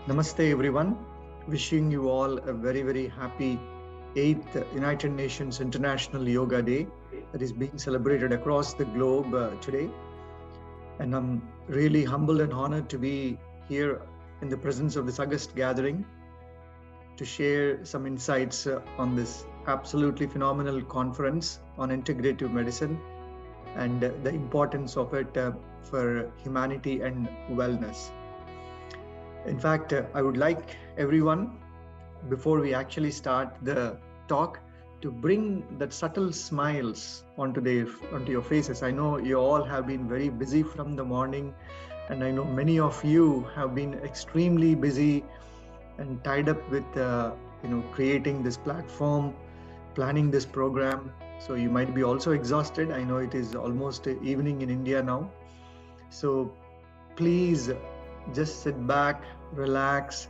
Namaste everyone. Wishing you all a very happy 8th United Nations International Yoga Day that is being celebrated across the globe today. And I'm really humbled and honored to be here in the presence of this august gathering to share some insights on this absolutely phenomenal conference on integrative medicine and the importance of it for humanity and wellness. In fact, I would like everyone, before we actually start the talk, to bring that subtle smiles onto your faces. I know you all have been very busy from the morning, and I know many of you have been extremely busy and tied up with creating this platform, planning this program. So you might be also exhausted. I know it is almost evening in India now. So please just sit back, relax,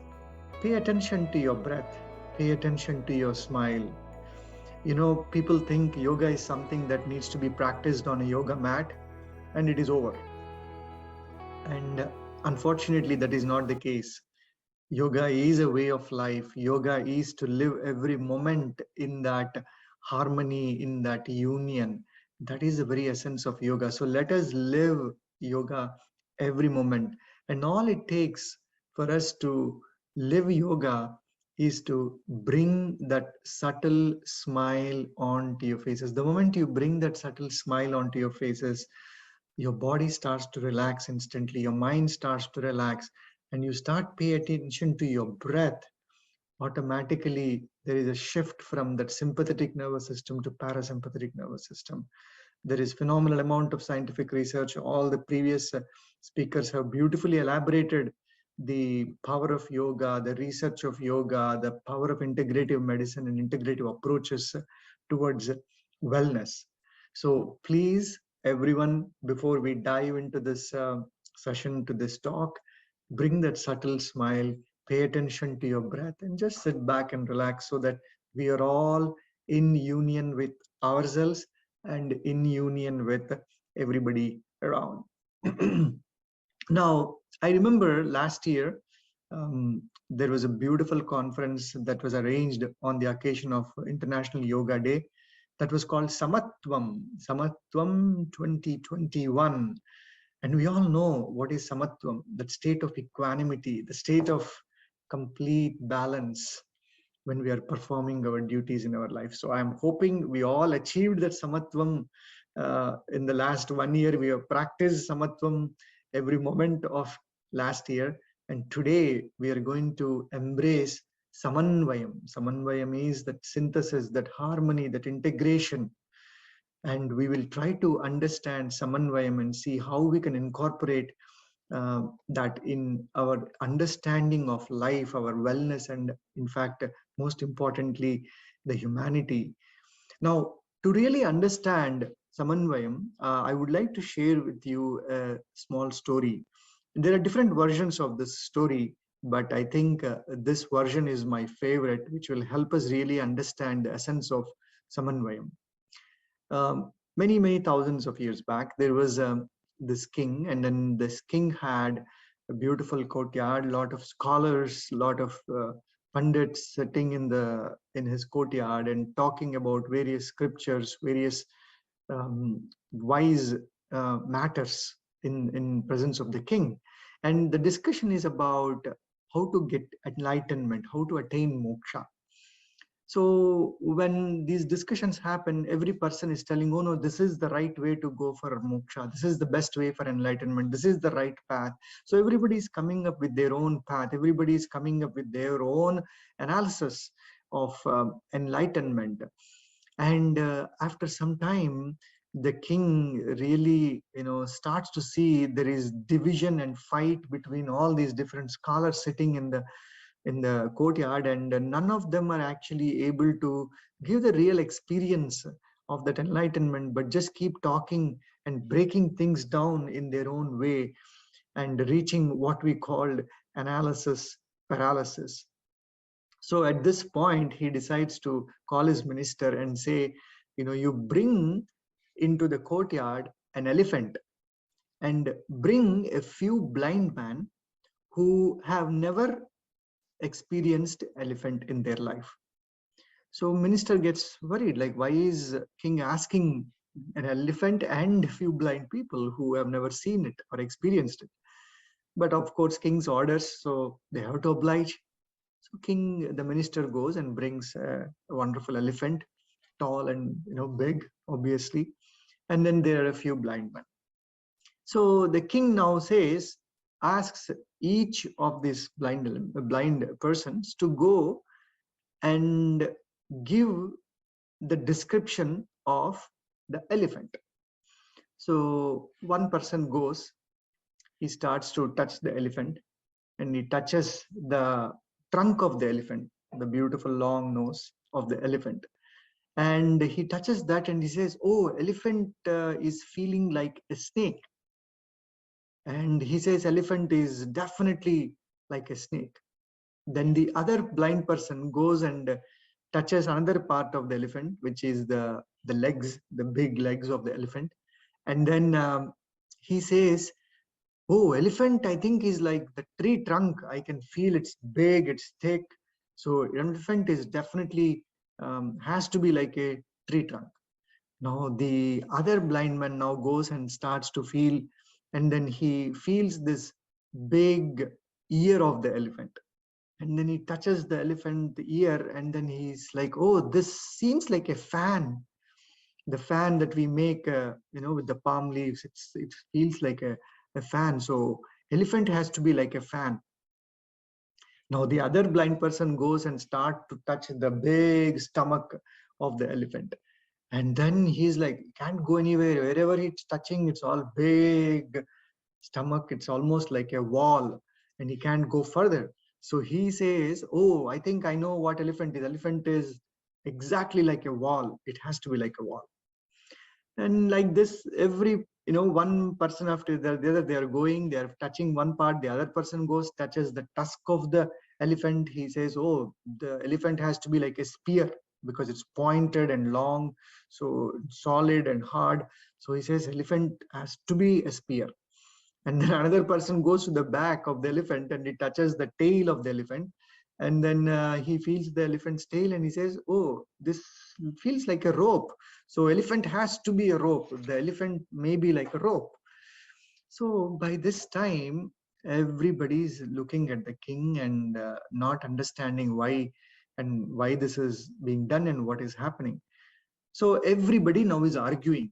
pay attention to your breath, pay attention to your smile. You know, people think yoga is something that needs to be practiced on a yoga mat and it is over. And unfortunately, that is not the case. Yoga is a way of life. Yoga is to live every moment in that harmony, in that union. That is the very essence of yoga. So let us live yoga every moment. And all it takes for us to live yoga is to bring that subtle smile onto your faces. The moment you bring that subtle smile onto your faces, your body starts to relax instantly, your mind starts to relax, and you start pay attention to your breath. Automatically there is a shift from that sympathetic nervous system to parasympathetic nervous system. There is phenomenal amount of scientific research. All the previous speakers have beautifully elaborated the power of yoga, the research of yoga, the power of integrative medicine and integrative approaches towards wellness. So please, everyone, before we dive into this session, to this talk, bring that subtle smile, pay attention to your breath, and just sit back and relax so that we are all in union with ourselves and in union with everybody around. Now, I remember last year, there was a beautiful conference that was arranged on the occasion of International Yoga Day that was called Samatvam 2021. And we all know what is Samatvam, that state of equanimity, the state of complete balance when we are performing our duties in our life. So I'm hoping we all achieved that Samatvam in the last 1 year. We have practiced Samatvam every moment of last year. And today we are going to embrace Samanvayam. Samanvayam is that synthesis, that harmony, that integration. And we will try to understand Samanvayam and see how we can incorporate that in our understanding of life, our wellness, and in fact, most importantly, the humanity. Now, to really understand Samanvayam, I would like to share with you a small story. There are different versions of this story, but I think this version is my favorite, which will help us really understand the essence of Samanvayam. Many thousands of years back, there was this king, and then this king had a beautiful courtyard, a lot of scholars, a lot of pundits sitting in his courtyard and talking about various scriptures, various wise matters in presence of the king. And the discussion is about how to get enlightenment, how to attain moksha. So when these discussions happen, every person is telling, oh no, this is the right way to go for moksha. This is the best way for enlightenment. This is the right path. So everybody is coming up with their own path. Everybody is coming up with their own analysis of enlightenment. And after some time, the king really, starts to see there is division and fight between all these different scholars sitting in the courtyard, and none of them are actually able to give the real experience of that enlightenment, but just keep talking and breaking things down in their own way and reaching what we called analysis paralysis. So at this point, he decides to call his minister and say, you bring into the courtyard an elephant and bring a few blind men who have never experienced elephant in their life. So minister gets worried, like, why is king asking an elephant and few blind people who have never seen it or experienced it? But of course, king's orders, so they have to oblige. So the minister goes and brings a wonderful elephant, tall and big, obviously. And then there are a few blind men. So the king now asks each of these blind persons to go and give the description of the elephant. So one person goes, he starts to touch the elephant, and he touches the trunk of the elephant, the beautiful long nose of the elephant. And he touches that and he says, oh, elephant is feeling like a snake. And he says, elephant is definitely like a snake. Then the other blind person goes and touches another part of the elephant, which is the legs, the big legs of the elephant. And then he says, oh, elephant, I think, is like the tree trunk. I can feel it's big, it's thick. So elephant is definitely has to be like a tree trunk. Now the other blind man now goes and starts to feel, and then he feels this big ear of the elephant. And then he touches the elephant ear, and then he's like, oh, this seems like a fan. The fan that we make, with the palm leaves, it feels like a fan. So elephant has to be like a fan. Now the other blind person goes and start to touch the big stomach of the elephant. And then he's like, can't go anywhere. Wherever he's touching, it's all big stomach. It's almost like a wall, and he can't go further. So he says, oh, I think I know what elephant is. Elephant is exactly like a wall. It has to be like a wall. And like this, every one person after the other, they are going, they are touching one part, the other person goes, touches the tusk of the elephant. He says, oh, the elephant has to be like a spear because it's pointed and long, so solid and hard. So he says elephant has to be a spear. And then another person goes to the back of the elephant and he touches the tail of the elephant. And then he feels the elephant's tail and he says, oh, this feels like a rope. So elephant has to be a rope. The elephant may be like a rope. So by this time, everybody is looking at the king and not understanding why this is being done and what is happening. So everybody now is arguing.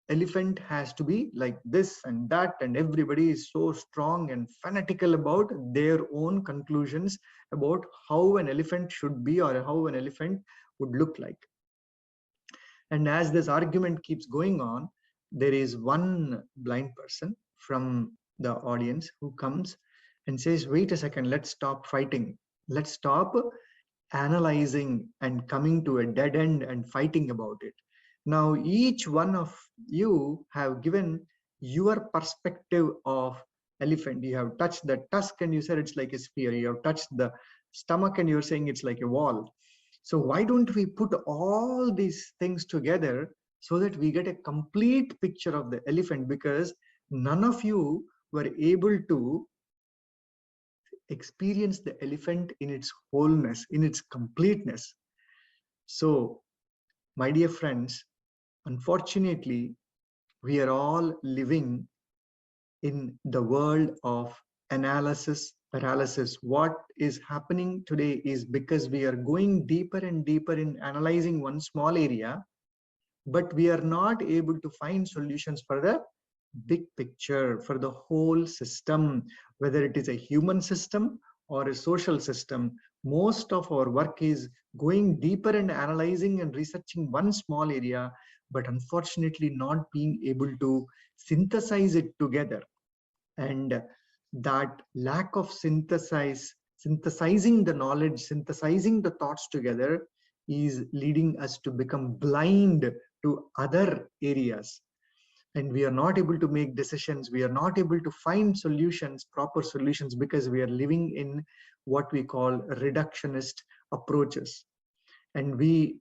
Elephant has to be like this and that, and everybody is so strong and fanatical about their own conclusions about how an elephant should be or how an elephant would look like. And as this argument keeps going on, there is one blind person from the audience who comes and says, wait a second, let's stop fighting. Let's stop analyzing and coming to a dead end and fighting about it. Now, each one of you have given your perspective of elephant. You have touched the tusk and you said it's like a spear. You have touched the stomach and you're saying it's like a wall. So why don't we put all these things together so that we get a complete picture of the elephant? Because none of you were able to experience the elephant in its wholeness, in its completeness. So, my dear friends, unfortunately, we are all living in the world of analysis paralysis. What is happening today is because we are going deeper and deeper in analyzing one small area, but we are not able to find solutions for the big picture, for the whole system, whether it is a human system or a social system. Most of our work is going deeper and analyzing and researching one small area, but unfortunately not being able to synthesize it together. And that lack of synthesizing the knowledge, synthesizing the thoughts together is leading us to become blind to other areas. And we are not able to make decisions. We are not able to find solutions, proper solutions, because we are living in what we call reductionist approaches. And we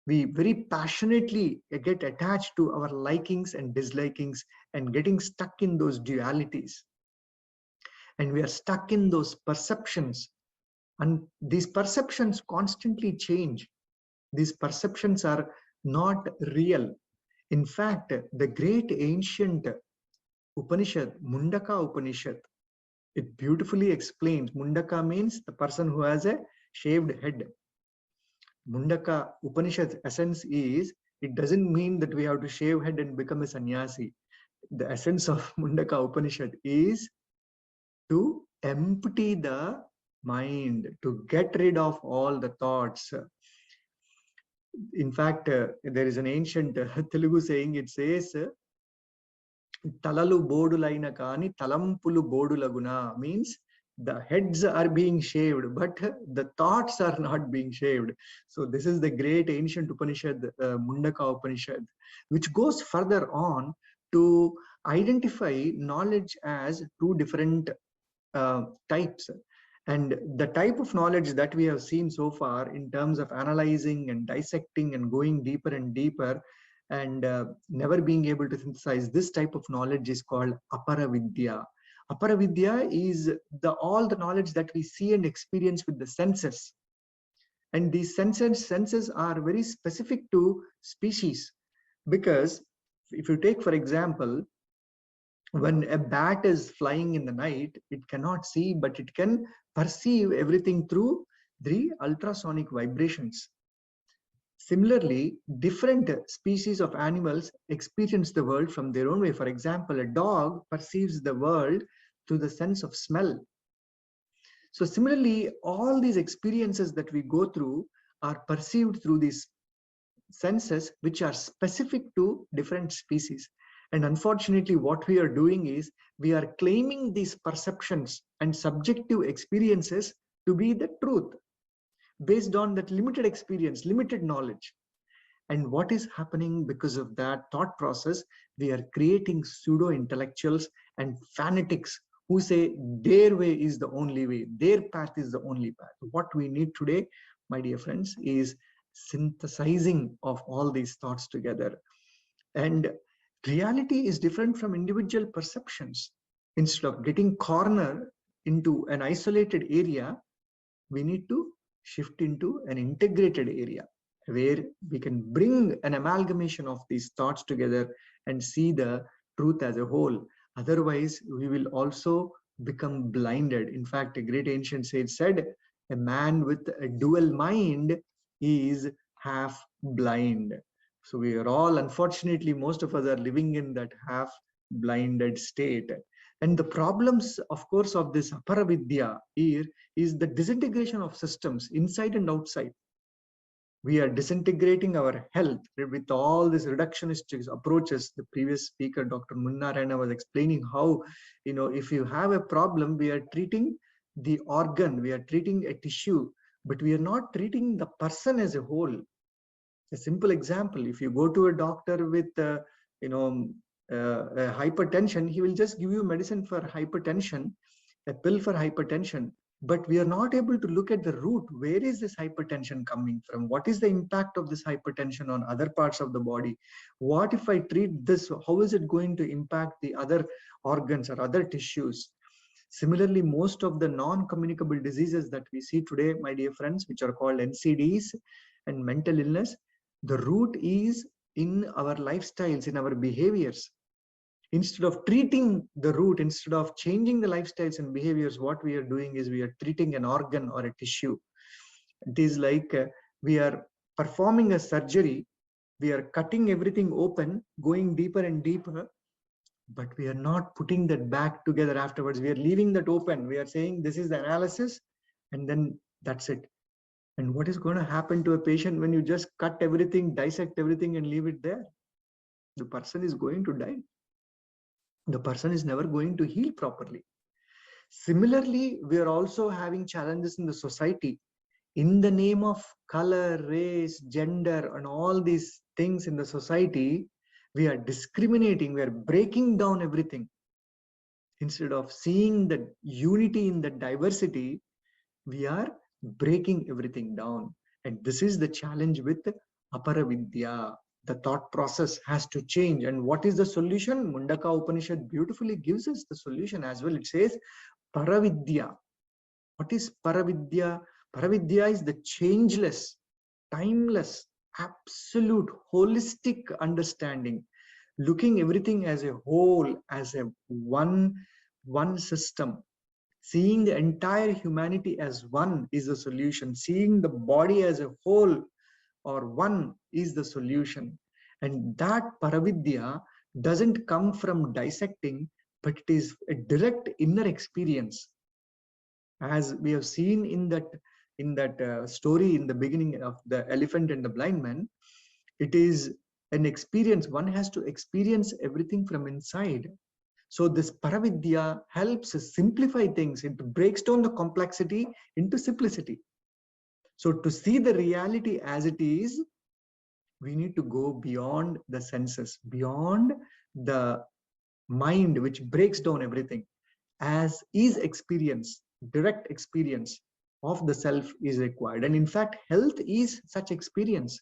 very passionately get attached to our likings and dislikings and getting stuck in those dualities. And we are stuck in those perceptions And these perceptions constantly change. These perceptions are not real. In fact, the great ancient Upanishad, Mundaka Upanishad, it beautifully explains. Mundaka means the person who has a shaved head. Mundaka Upanishad essence is, it doesn't mean that we have to shave head and become a sannyasi. The essence of Mundaka Upanishad is to empty the mind, to get rid of all the thoughts. In fact, there is an ancient Telugu saying, it says, Talalu bodulaina kani talampulu bodulaguna, means the heads are being shaved, but the thoughts are not being shaved. So this is the great ancient Upanishad, Mundaka Upanishad, which goes further on to identify knowledge as two different types. And the type of knowledge that we have seen so far in terms of analyzing and dissecting and going deeper and deeper, and never being able to synthesize this type of knowledge, is called Aparavidya. Aparavidya is all the knowledge that we see and experience with the senses. And these senses are very specific to species, because if you take, for example, when a bat is flying in the night, it cannot see, but it can perceive everything through the ultrasonic vibrations. Similarly, different species of animals experience the world from their own way. For example, a dog perceives the world through the sense of smell. So similarly, all these experiences that we go through are perceived through these senses, which are specific to different species. And unfortunately, what we are doing is we are claiming these perceptions and subjective experiences to be the truth based on that limited experience, limited knowledge. And what is happening because of that thought process? We are creating pseudo intellectuals and fanatics who say their way is the only way, their path is the only path. What we need today, my dear friends, is synthesizing of all these thoughts together. And reality is different from individual perceptions. Instead of getting cornered into an isolated area, we need to shift into an integrated area where we can bring an amalgamation of these thoughts together and see the truth as a whole. Otherwise, we will also become blinded. In fact, a great ancient sage said, a man with a dual mind is half blind. So we are all, unfortunately, most of us are living in that half blinded state. And the problems, of course, of this Aparavidya here is the disintegration of systems inside and outside. We are disintegrating our health with all these reductionist approaches. The previous speaker, Dr. Munnarana, was explaining how, if you have a problem, we are treating the organ, we are treating a tissue, but we are not treating the person as a whole. A simple example, if you go to a doctor with, hypertension, he will just give you medicine for hypertension, a pill for hypertension, but we are not able to look at the root. Where is this hypertension coming from? What is the impact of this hypertension on other parts of the body? What if I treat this? How is it going to impact the other organs or other tissues? Similarly, most of the non-communicable diseases that we see today, my dear friends, which are called NCDs and mental illness, the root is in our lifestyles, in our behaviors. Instead of treating the root, instead of changing the lifestyles and behaviors, what we are doing is we are treating an organ or a tissue. It is like we are performing a surgery, we are cutting everything open, going deeper and deeper, but we are not putting that back together afterwards. We are leaving that open. We are saying this is the analysis, and then that's it. And what is going to happen to a patient when you just cut everything, dissect everything, and leave it there? The person is going to die. The person is never going to heal properly. Similarly, we are also having challenges in the society. In the name of color, race, gender, and all these things in the society, we are discriminating, we are breaking down everything. Instead of seeing the unity in the diversity, we are breaking everything down. And this is the challenge with Aparavidya. The thought process has to change. And what is the solution? Mundaka Upanishad beautifully gives us the solution as well. It says Paravidya. What is Paravidya? Paravidya is the changeless, timeless, absolute, holistic understanding, looking everything as a whole, as a one system. Seeing the entire humanity as one is the solution. Seeing the body as a whole or one is the solution. And that Paravidya doesn't come from dissecting, but it is a direct inner experience. As we have seen in that story in the beginning of the elephant and the blind man, it is an experience. One has to experience everything from inside. So this Paravidya helps simplify things. It breaks down the complexity into simplicity. So to see the reality as it is, we need to go beyond the senses, beyond the mind, which breaks down everything. As is experience, direct experience of the self is required. And in fact, health is such experience.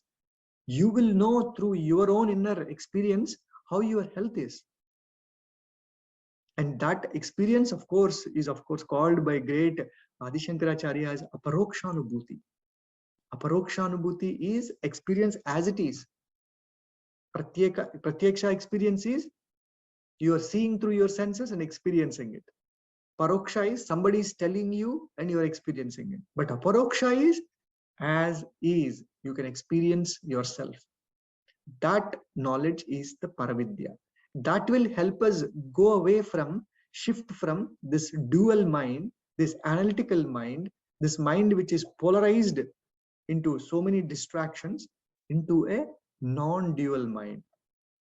You will know through your own inner experience how your health is. And that experience, of course, is called by great Adi Shankaracharya as aparokshanubhuti. Aparokshanubhuti is experience as it is. Pratyaksha experience is you are seeing through your senses and experiencing it. Paroksha is somebody is telling you and you are experiencing it. But aparoksha is as is. You can experience yourself. That knowledge is the Paravidya. That will help us go away from, shift from this dual mind, this analytical mind, this mind which is polarized into so many distractions, into a non-dual mind.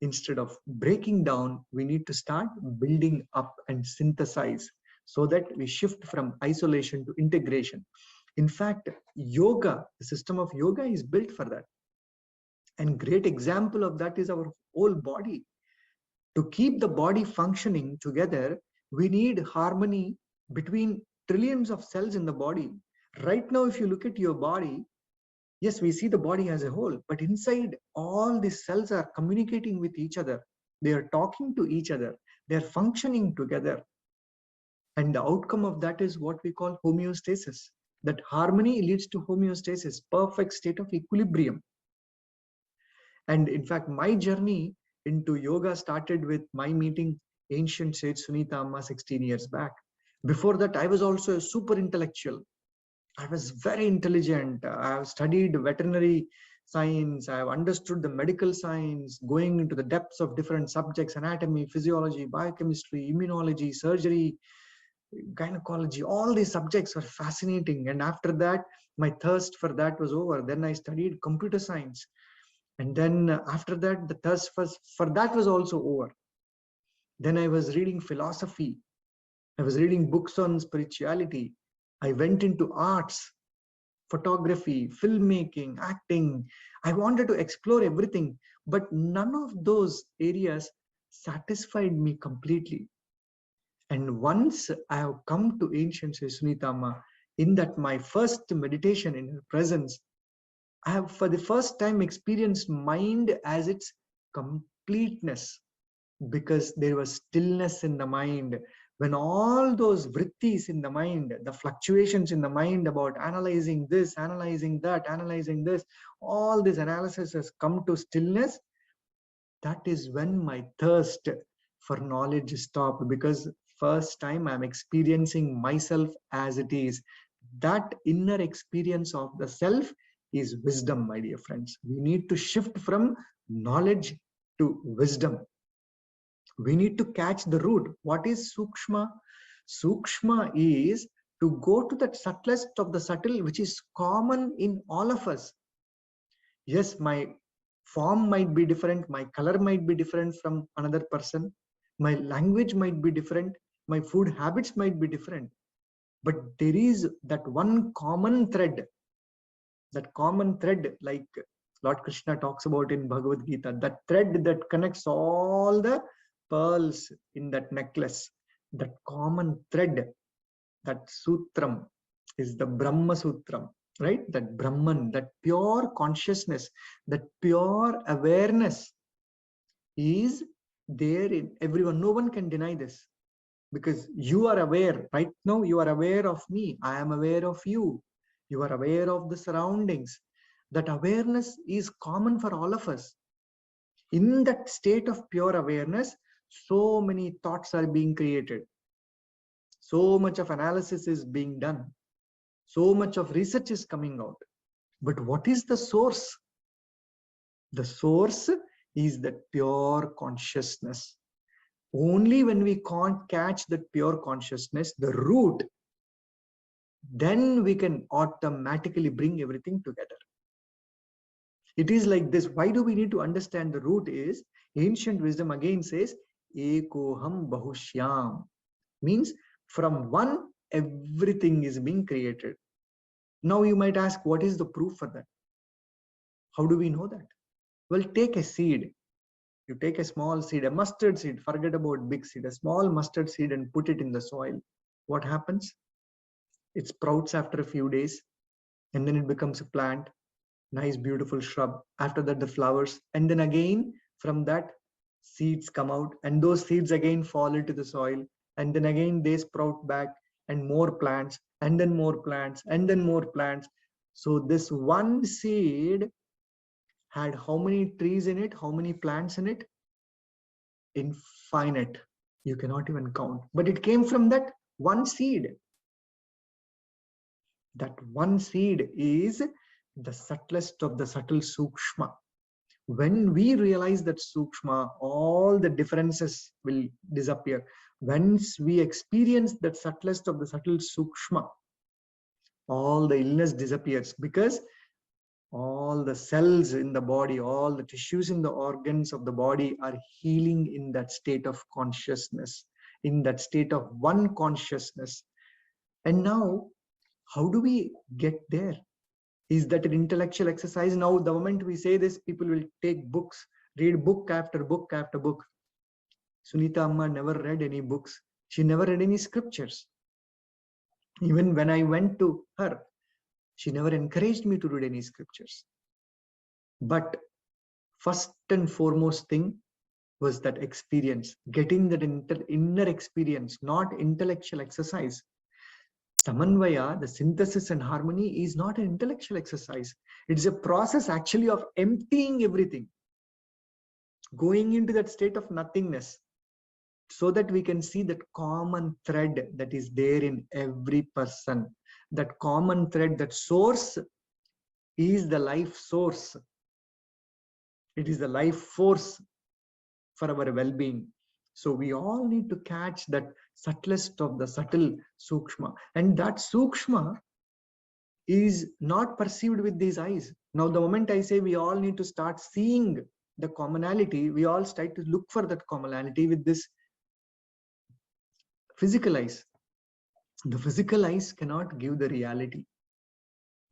Instead of breaking down, we need to start building up and synthesize so that we shift from isolation to integration. In fact, yoga, the system of yoga is built for that. And great example of that is our whole body. To keep the body functioning together, we need harmony between trillions of cells in the body. Right now, if you look at your body, yes, we see the body as a whole, but inside all these cells are communicating with each other. They are talking to each other. They are functioning together. And the outcome of that is what we call homeostasis. That harmony leads to homeostasis, perfect state of equilibrium. And in fact, my journey into yoga started with my meeting ancient sage Sunita Amma 16 years back. Before that, I was also a super intellectual. I was very intelligent. I have studied veterinary science. I have understood the medical science, going into the depths of different subjects, anatomy, physiology, biochemistry, immunology, surgery, gynecology. All these subjects were fascinating. And after that, my thirst for that was over. Then I studied computer science. And then after that, the thirst for that was also over. Then I was reading philosophy. I was reading books on spirituality. I went into arts, photography, filmmaking, acting. I wanted to explore everything, but none of those areas satisfied me completely. And once I have come to ancient Sunitama, in that my first meditation in her presence, I have for the first time experienced mind as its completeness, because there was stillness in the mind. When all those vrittis in the mind, the fluctuations in the mind about analyzing this, analyzing that, analyzing this, all this analysis has come to stillness, that is when my thirst for knowledge stopped, because first time I'm experiencing myself as it is. That inner experience of the self is wisdom, my dear friends. We need to shift from knowledge to wisdom. We need to catch the root. What is Sookshma? Sookshma is to go to that subtlest of the subtle, which is common in all of us. Yes, my form might be different, my color might be different from another person, my language might be different, my food habits might be different, but there is that one common thread. That common thread, like Lord Krishna talks about in Bhagavad Gita, that thread that connects all the pearls in that necklace, that common thread, that sutram is the Brahma Sutram, right? That Brahman, that pure consciousness, that pure awareness is there in everyone. No one can deny this, because you are aware right now. You are aware of me. I am aware of you. You are aware of the surroundings. That awareness is common for all of us. In that state of pure awareness, so many thoughts are being created. So much of analysis is being done. So much of research is coming out. But what is the source? The source is that pure consciousness. Only when we can't catch that pure consciousness, the root, then we can automatically bring everything together. It is like this. Why do we need to understand the root? Is ancient wisdom again says, Ekoham Bahushyam. Means from one, everything is being created. Now you might ask, what is the proof for that? How do we know that? Well, take a seed. You take a small seed, a mustard seed, forget about big seed, a small mustard seed, and put it in the soil. What happens? It sprouts after a few days, and then it becomes a plant, nice, beautiful shrub. After that, the flowers, and then again from that, seeds come out, and those seeds again fall into the soil, and then again they sprout back, and more plants, and then more plants, and then more plants. So this one seed had how many trees in it? How many plants in it? Infinite. You cannot even count. But it came from that one seed. That one seed is the subtlest of the subtle Sookshma. When we realize that Sookshma, all the differences will disappear. Once we experience that subtlest of the subtle Sookshma, all the illness disappears, because all the cells in the body, all the tissues in the organs of the body are healing in that state of consciousness, in that state of one consciousness. And now, how do we get there? Is that an intellectual exercise? Now, the moment we say this, people will take books, read book after book after book. Sunita Amma never read any books. She never read any scriptures. Even when I went to her, she never encouraged me to read any scriptures. But first and foremost thing was that experience, getting that inner experience, not intellectual exercise. Samanvaya, the synthesis and harmony, is not an intellectual exercise. It's a process actually of emptying everything, going into that state of nothingness, so that we can see that common thread that is there in every person. That common thread, that source, is the life source. It is the life force for our well-being. So we all need to catch that subtlest of the subtle Sookshma. And that Sookshma is not perceived with these eyes. Now, the moment I say we all need to start seeing the commonality, we all start to look for that commonality with this physical eyes. The physical eyes cannot give the reality.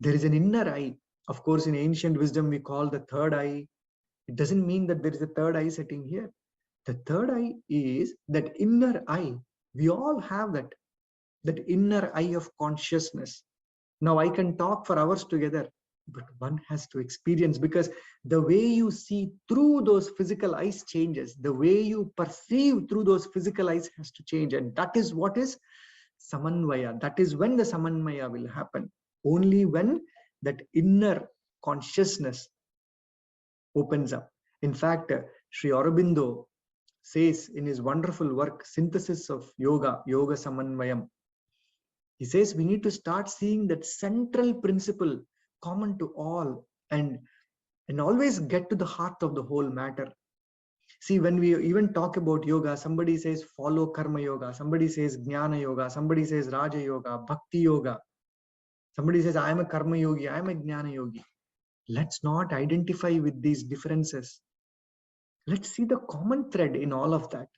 There is an inner eye. Of course, in ancient wisdom, we call the third eye. It doesn't mean that there is a third eye sitting here. The third eye is that inner eye. We all have that inner eye of consciousness. Now, I can talk for hours together, but one has to experience, because the way you see through those physical eyes changes. The way you perceive through those physical eyes has to change. And that is what is Samanvaya. That is when the Samanvaya will happen. Only when that inner consciousness opens up. In fact, Sri Aurobindo says in his wonderful work, Synthesis of Yoga, Yoga Samanvayam, he says we need to start seeing that central principle common to all, and always get to the heart of the whole matter. See, when we even talk about yoga, somebody says follow karma yoga, somebody says jnana yoga, somebody says raja yoga, bhakti yoga, somebody says I am a karma yogi, I am a jnana yogi. Let's not identify with these differences. Let's see the common thread in all of that.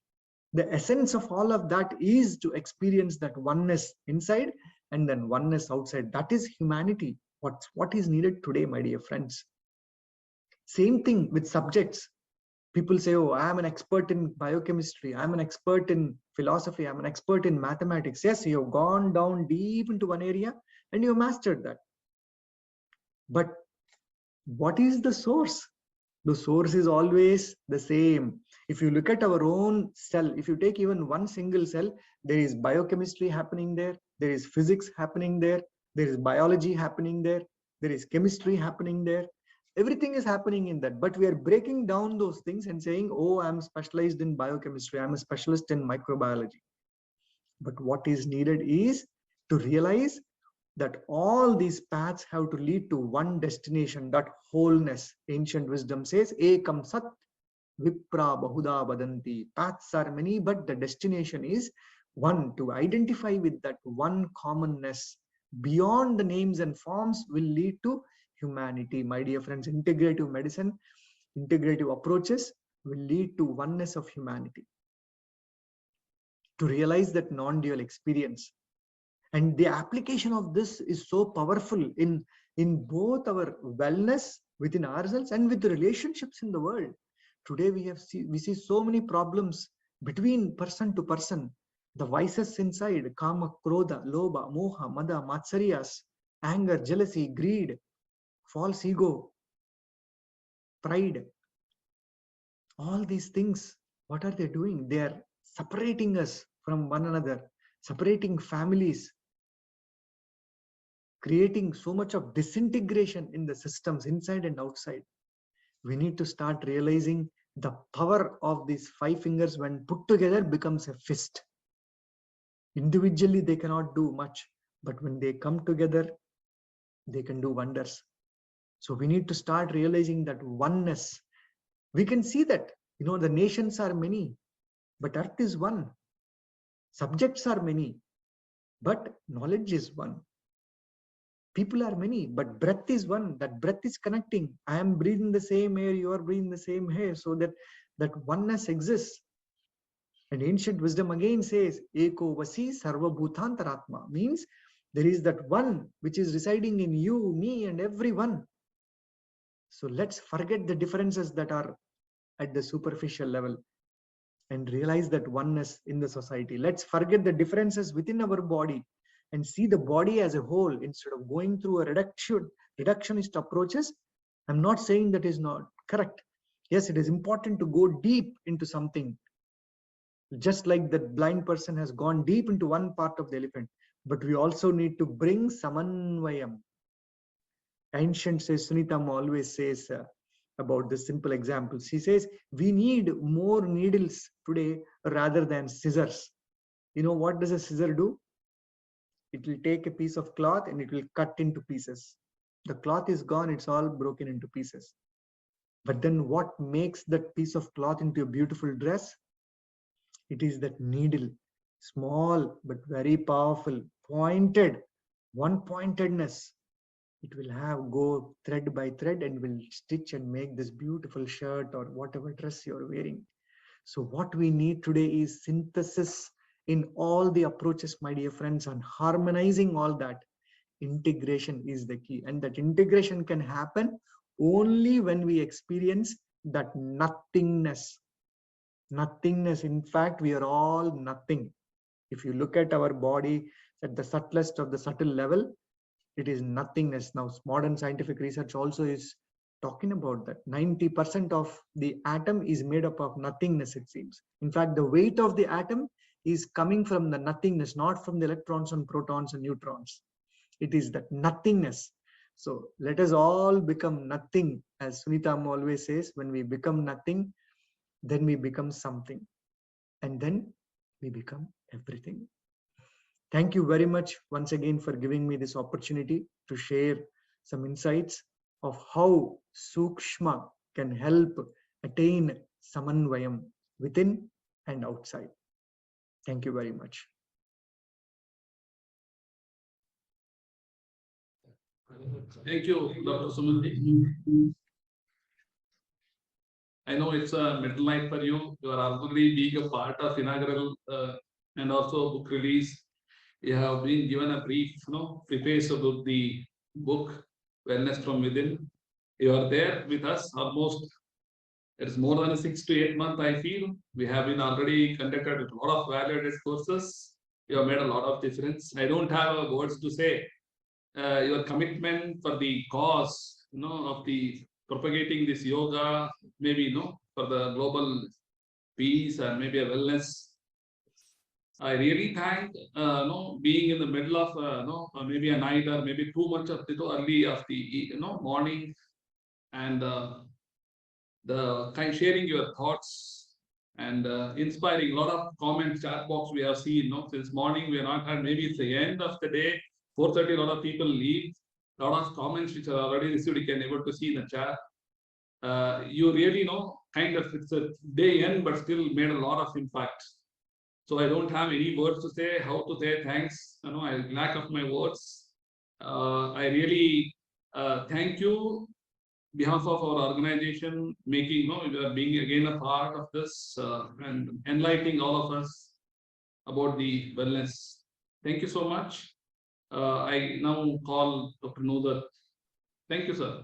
The essence of all of that is to experience that oneness inside and then oneness outside. That is humanity. What is needed today, my dear friends. Same thing with subjects. People say, oh, I am an expert in biochemistry, I'm an expert in philosophy, I'm an expert in mathematics. Yes, you have gone down deep into one area and you have mastered that. But what is the source? The source is always the same. If you look at our own cell, if you take even one single cell, there is biochemistry happening there, there is physics happening there, there is biology happening there, there is chemistry happening there. Everything is happening in that, but we are breaking down those things and saying, oh, I'm specialized in biochemistry, I'm a specialist in microbiology. But what is needed is to realize that all these paths have to lead to one destination, that wholeness. Ancient wisdom says, Ekam Sat Vipra Bahuda Badanti. Paths are many, but the destination is one. To identify with that one commonness beyond the names and forms will lead to humanity. My dear friends, integrative medicine, integrative approaches will lead to oneness of humanity. To realize that non-dual experience. And the application of this is so powerful in both our wellness within ourselves and with the relationships in the world. Today we see so many problems between person to person. The vices inside, kama, krodha, lobha, moha, mada, matsaryas, anger, jealousy, greed, false ego, pride. All these things, what are they doing? They are separating us from one another, separating families, creating so much of disintegration in the systems inside and outside. We need to start realizing the power of these five fingers when put together becomes a fist. Individually, they cannot do much, but when they come together, they can do wonders. So we need to start realizing that oneness. We can see that, the nations are many, but earth is one. Subjects are many, but knowledge is one. People are many, but breath is one. That breath is connecting. I am breathing the same air, you are breathing the same air, so that oneness exists. And ancient wisdom again says, Eko Vasi Sarva Bhutantaratma, means there is that one which is residing in you, me, and everyone. So let's forget the differences that are at the superficial level and realize that oneness in the society. Let's forget the differences within our body and see the body as a whole instead of going through a reductionist approaches. I'm not saying that is not correct. Yes, it is important to go deep into something, just like that blind person has gone deep into one part of the elephant, but we also need to bring Samanvayam. Ancient says, Sunitama always says about this simple example. She says, we need more needles today rather than scissors. What does a scissor do? It will take a piece of cloth and it will cut into pieces. The cloth is gone, it's all broken into pieces. But then what makes that piece of cloth into a beautiful dress? It is that needle, small but very powerful, pointed, one pointedness. It will have go thread by thread and will stitch and make this beautiful shirt or whatever dress you're wearing. So what we need today is synthesis in all the approaches, my dear friends, and harmonizing all that. Integration is the key, and that integration can happen only when we experience that nothingness. Nothingness. In fact, we are all nothing. If you look at our body at the subtlest of the subtle level, it is nothingness. Now, modern scientific research also is talking about that 90% of the atom is made up of nothingness, it seems. In fact, the weight of the atom is coming from the nothingness, not from the electrons and protons and neutrons. It is that nothingness. So let us all become nothing. As Sunita always says, when we become nothing, then we become something, and then we become everything. Thank you very much once again for giving me this opportunity to share some insights of how Sookshma can help attain Samanvayam within and outside. Thank you very much. Thank you, Dr. Suman. I know it's a midnight for you. You are already being a part of inaugural and also book release. You have been given a brief, preface about the book Wellness from Within. You are there with us almost. It's more than 6 to 8 months, I feel. We have been already conducted a lot of value-added courses. You have made a lot of difference. I don't have words to say. Your commitment for the cause, of the propagating this yoga, maybe for the global peace and maybe a wellness. I really thank being in the middle of maybe a night or maybe too much of early of the morning, and the kind sharing your thoughts and inspiring. A lot of comments, chat box we have seen. Since morning we are not had. Maybe it's the end of the day. 4:30. A lot of people leave. A lot of comments which are already received. You can able to see in the chat. You really kind of it's a day end, but still made a lot of impact. So I don't have any words to say. How to say thanks? I lack of my words. I really thank you behalf of our organization, making being again a part of this and enlightening all of us about the wellness. Thank you so much. I now call Dr. Nodar. Thank you, sir.